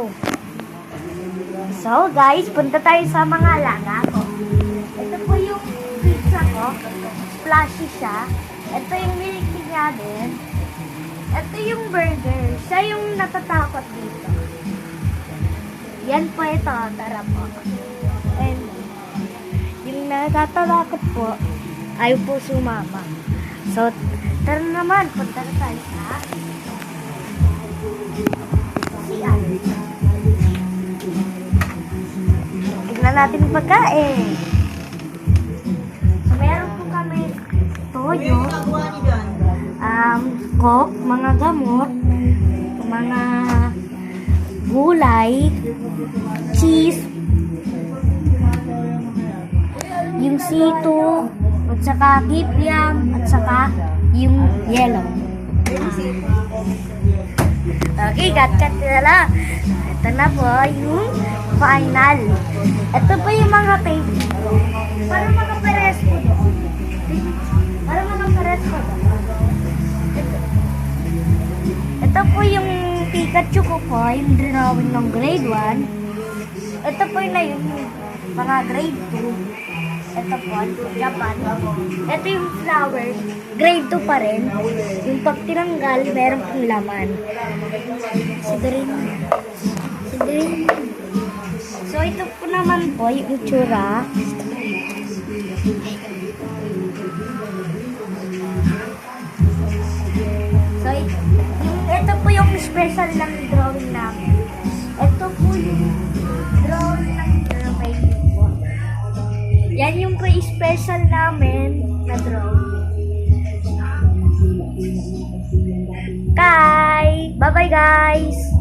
go. So guys, punta tayo sa mga alaga ko. Ito po yung pizza ko. Splashy siya. Ito yung milky niya din. Ito yung burger. Siya yung natatakot dito. Yan po ito. Tara po. And yung natatakot po ay po sumama. So, tara naman. Punta na tayo sa CR. Tignan natin yung pagkain. So, meron po kami toyo, coke, mga gamot, mga gulay, cheese, yung sito, at saka kipiam, at saka yung yellow. Okay, cut na lang. Ito na po yung final. Ito po yung mga baby. Para makapares po doon. Para makapares po doon. Ito po yung Pikachu ko po, yung drawing ng grade 1. Ito po yung mga grade 2. Ito po, Japan. Ito yung flower, grade 2 pa rin. Yung pag tinanggal, meron pong laman. Si green. So, ito po naman po, yung itsura. So, ito po yung special ng drawing namin. Ito po yung drawing ng drawing po. Yan yung po special namin na drawing. Bye! Bye-bye guys!